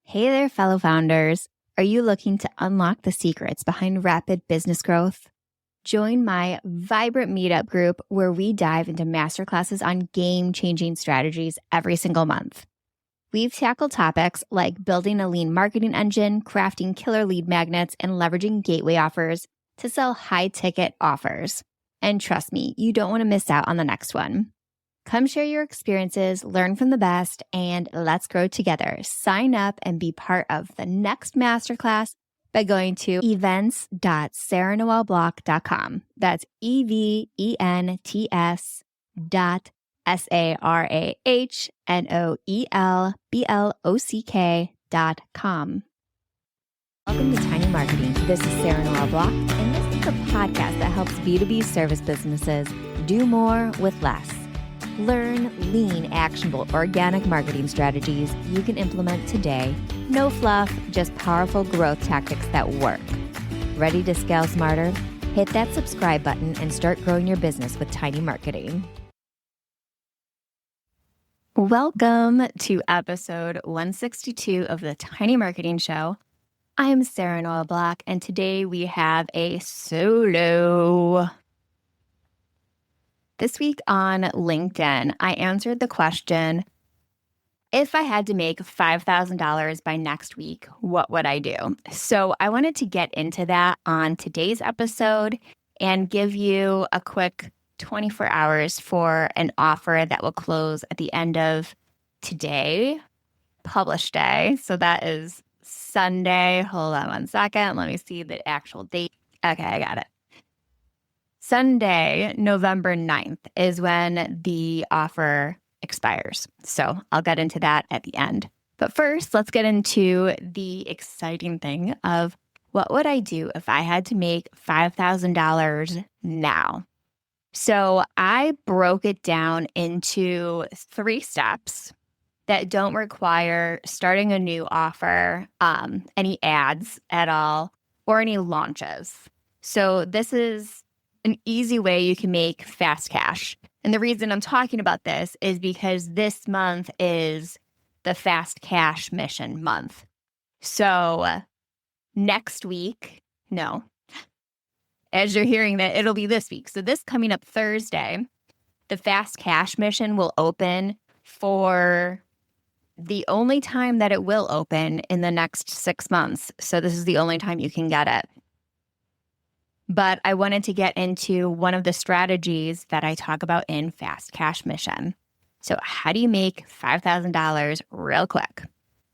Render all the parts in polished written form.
Hey there, fellow founders. Are you looking to unlock the secrets behind rapid business growth? Join my vibrant meetup group where we dive into masterclasses on game-changing strategies every single month. We've tackled topics like building a lean marketing engine, crafting killer lead magnets, and leveraging gateway offers to sell high-ticket offers. And trust me, you don't want to miss out on the next one. Come share your experiences, learn from the best, and let's grow together. Sign up and be part of the next masterclass by going to events.sarahnoelblock.com. That's events.sarahnoelblock.com. Welcome to Tiny Marketing. This is Sarah Noel Block, and this is a podcast that helps B2B service businesses do more with less. Learn lean, actionable, organic marketing strategies you can implement today. No fluff, just powerful growth tactics that work. Ready to scale smarter? Hit that subscribe button and start growing your business with Tiny Marketing. Welcome to episode 162 of the Tiny Marketing Show. I am Sarah Noel Block, and today we have a solo. This week on LinkedIn, I answered the question, if I had to make $5,000 by next week, what would I do? So I wanted to get into that on today's episode and give you a quick 24 hours for an offer that will close at the end of today, published day. So that is Sunday. Hold on one second. Let me see the actual date. Okay, I got it. Sunday, November 9th is when the offer expires. So I'll get into that at the end. But first, let's get into the exciting thing of what would I do if I had to make $5,000 now? So I broke it down into 3 steps that don't require starting a new offer, any ads at all, or any launches. So this is an easy way you can make fast cash. And the reason I'm talking about this is because this month is the fast cash mission month. So next week, no, as you're hearing that, it'll be this week. So this coming up Thursday, the fast cash mission will open for the only time that it will open in the next 6 months. So this is the only time you can get it. But I wanted to get into one of the strategies that I talk about in Fast Cash Mission. So how do you make $5,000 real quick?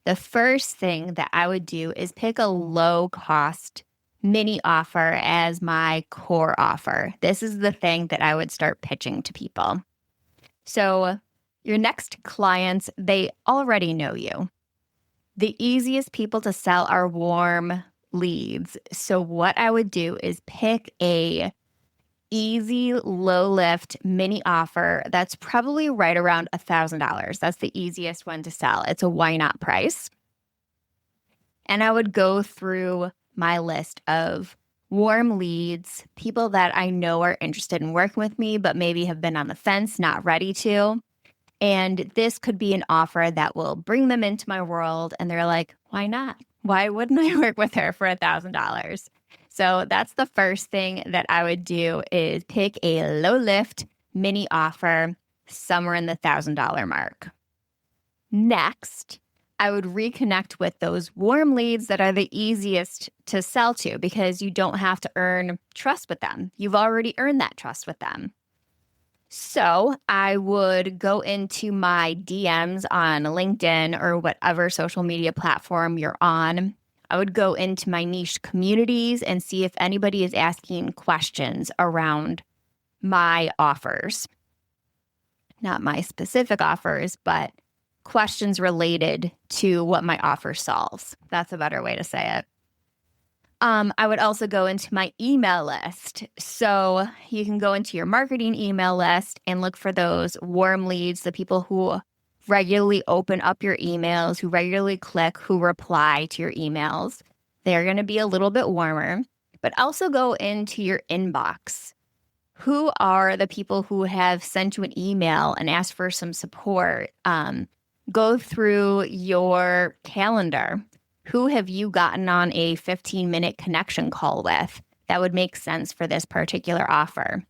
The first thing that I would do is pick a low-cost mini offer as my core offer. This is the thing that I would start pitching to people. So your next clients, they already know you. The easiest people to sell are warm leads. So what I would do is pick a easy, low lift mini offer that's probably right around $1,000. That's the easiest one to sell. It's a why not price. And I would go through my list of warm leads, people that I know are interested in working with me, but maybe have been on the fence, not ready to. And this could be an offer that will bring them into my world. And they're like, why not? Why wouldn't I work with her for $1,000? So that's the first thing that I would do is pick a low lift mini offer somewhere in the $1,000 mark. Next, I would reconnect with those warm leads that are the easiest to sell to because you don't have to earn trust with them. You've already earned that trust with them. So I would go into my DMs on LinkedIn or whatever social media platform you're on. I would go into my niche communities and see if anybody is asking questions around my offers. Not my specific offers, but questions related to what my offer solves. That's a better way to say it. I would also go into my email list. So you can go into your marketing email list and look for those warm leads, the people who regularly open up your emails, who regularly click, who reply to your emails. They're going to be a little bit warmer, but also go into your inbox. Who are the people who have sent you an email and asked for some support? Go through your calendar. Who have you gotten on a 15-minute connection call with that would make sense for this particular offer?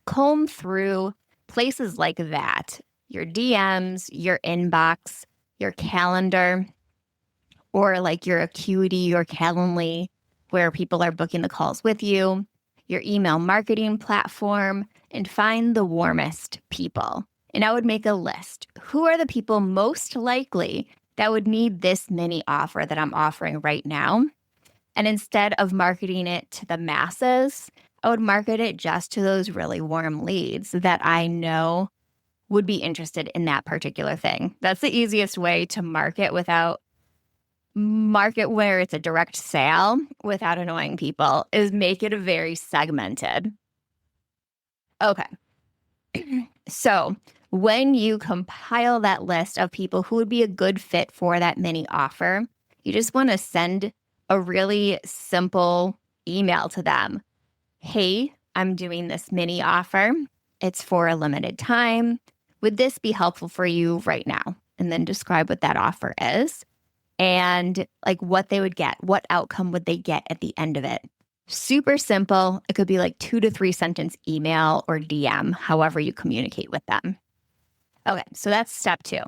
Comb through places like that, your DMs, your inbox, your calendar, or like your Acuity or Calendly, where people are booking the calls with you, your email marketing platform, and find the warmest people. And I would make a list. Who are the people most likely that would need this mini offer that I'm offering right now? And instead of marketing it to the masses, I would market it just to those really warm leads that I know would be interested in that particular thing. That's the easiest way to market where it's a direct sale without annoying people, is make it very segmented. Okay. So when you compile that list of people who would be a good fit for that mini offer, you just want to send a really simple email to them. Hey, I'm doing this mini offer. It's for a limited time. Would this be helpful for you right now? And then describe what that offer is and like what they would get. What outcome would they get at the end of it? Super simple. It could be like 2 to 3 sentence email or DM, however you communicate with them. Okay, so that's step 2.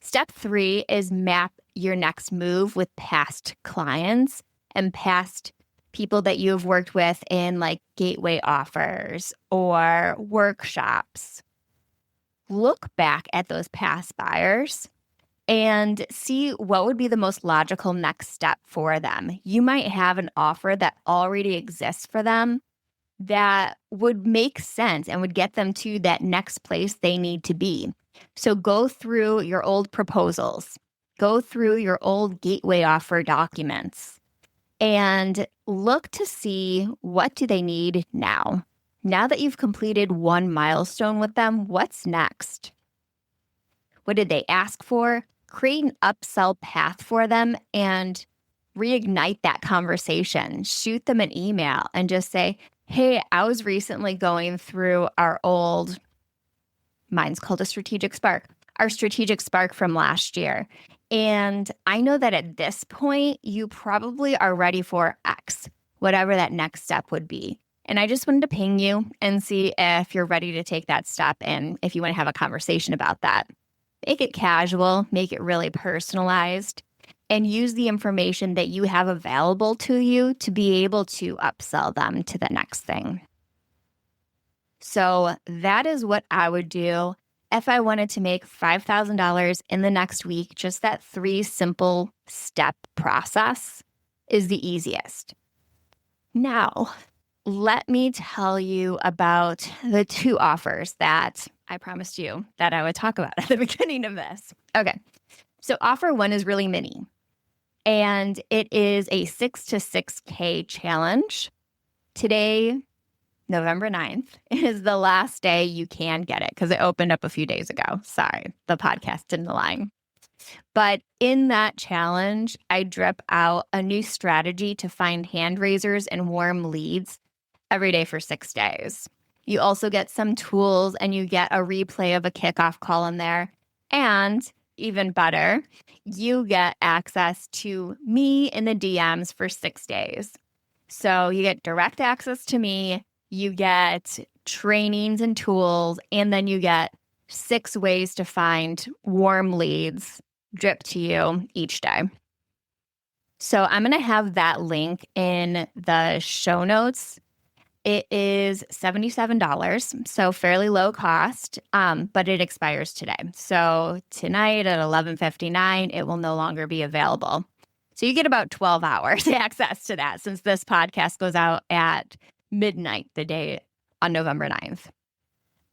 Step 3 is map your next move with past clients and past people that you've worked with in like gateway offers or workshops. Look back at those past buyers and see what would be the most logical next step for them. You might have an offer that already exists for them that would make sense and would get them to that next place they need to be. So go through your old proposals, go through your old gateway offer documents, and look to see what do they need now. Now that you've completed one milestone with them, what's next? What did they ask for? Create an upsell path for them and reignite that conversation. Shoot them an email and just say, hey, I was recently going through mine's called a strategic spark, our strategic spark from last year. And I know that at this point, you probably are ready for X, whatever that next step would be. And I just wanted to ping you and see if you're ready to take that step and if you want to have a conversation about that. Make it casual, make it really personalized, and use the information that you have available to you to be able to upsell them to the next thing. So that is what I would do if I wanted to make $5,000 in the next week. Just that 3 simple step process is the easiest. Now, let me tell you about the 2 offers that I promised you that I would talk about at the beginning of this. Okay, so offer 1 is really mini, and it is a 6 to 6K challenge. Today, November 9th, is the last day you can get it because it opened up a few days ago. Sorry, the podcast didn't align. But in that challenge, I drip out a new strategy to find hand raisers and warm leads every day for 6 days. You also get some tools and you get a replay of a kickoff call in there. And even better, you get access to me in the DMs for 6 days. So you get direct access to me, you get trainings and tools, and then you get 6 ways to find warm leads drip to you each day. So I'm going to have that link in the show notes. It is $77, so fairly low cost, but it expires today. So tonight at 11:59, it will no longer be available. So you get about 12 hours access to that since this podcast goes out at midnight the day on November 9th.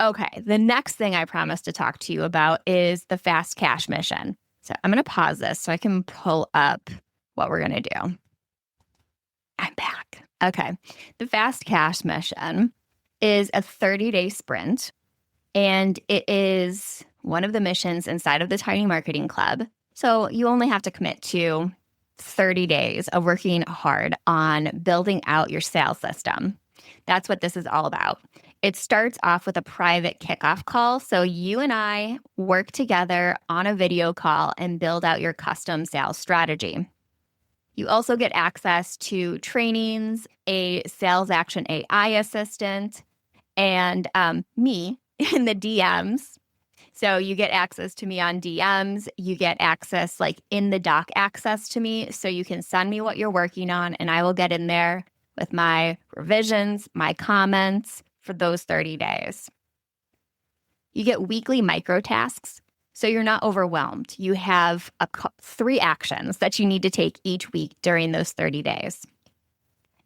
Okay, the next thing I promised to talk to you about is the fast cash mission. So I'm going to pause this so I can pull up what we're going to do. I'm back. Okay. The fast cash mission is a 30-day sprint, and it is one of the missions inside of the Tiny Marketing Club. So you only have to commit to 30 days of working hard on building out your sales system. That's what this is all about. It starts off with a private kickoff call. So you and I work together on a video call and build out your custom sales strategy. You also get access to trainings, a sales action AI assistant, and me in the DMs. So you get access to me on DMs. You get access like in the doc access to me. So you can send me what you're working on and I will get in there with my revisions, my comments for those 30 days. You get weekly micro tasks. So you're not overwhelmed. You have 3 actions that you need to take each week during those 30 days.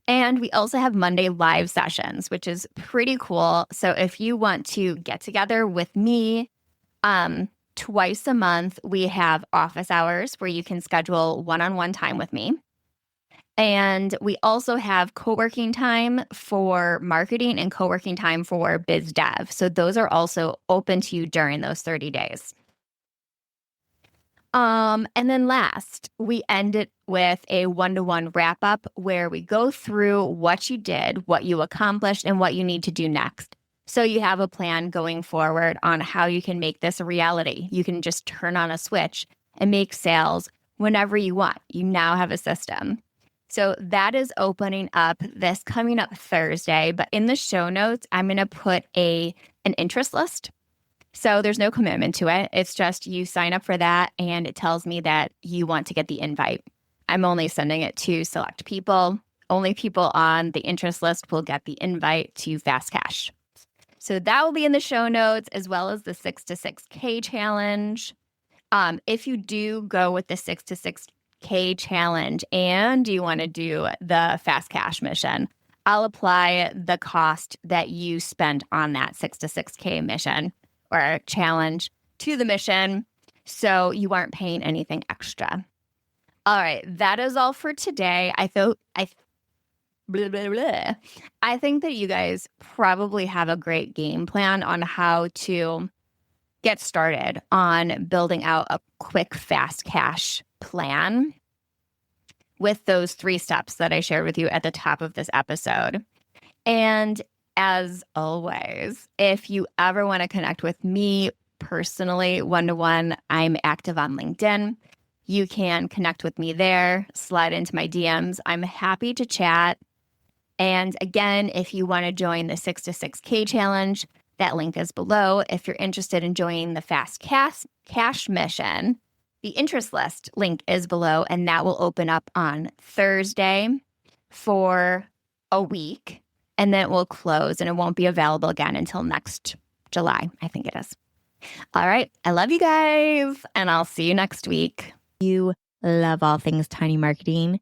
And we also have Monday live sessions, which is pretty cool. So if you want to get together with me, twice a month, we have office hours where you can schedule one-on-one time with me. And we also have co-working time for marketing and co-working time for biz dev. So those are also open to you during those 30 days. And then last, we end it with a one-to-one wrap-up where we go through what you did, what you accomplished, and what you need to do next. So you have a plan going forward on how you can make this a reality. You can just turn on a switch and make sales whenever you want. You now have a system. So that is opening up this coming up Thursday. But in the show notes, I'm going to put an interest list. So there's no commitment to it. It's just you sign up for that and it tells me that you want to get the invite. I'm only sending it to select people. Only people on the interest list will get the invite to Fast Cash. So that will be in the show notes as well as the 6 to 6K challenge. If you do go with the 6 to 6K challenge and you want to do the Fast Cash mission, I'll apply the cost that you spend on that 6 to 6K mission or challenge to the mission, so you aren't paying anything extra. All right, that is all for today. I think that you guys probably have a great game plan on how to get started on building out a quick fast cash plan with those 3 steps that I shared with you at the top of this episode. And as always, if you ever want to connect with me personally, one-to-one, I'm active on LinkedIn. You can connect with me there, slide into my DMs. I'm happy to chat. And again, if you want to join the 6 to 6K challenge, that link is below. If you're interested in joining the Fast Cash mission, the interest list link is below, and that will open up on Thursday for a week. And then it will close and it won't be available again until next July, I think it is. All right. I love you guys and I'll see you next week. You love all things tiny marketing.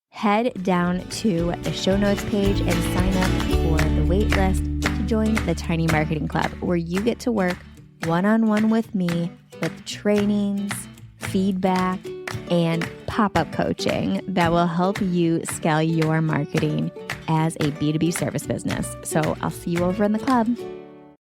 Head down to the show notes page and sign up for the wait list to join the Tiny Marketing Club, where you get to work one-on-one with me with trainings, feedback, and pop-up coaching that will help you scale your marketing as a B2B service business. So I'll see you over in the club.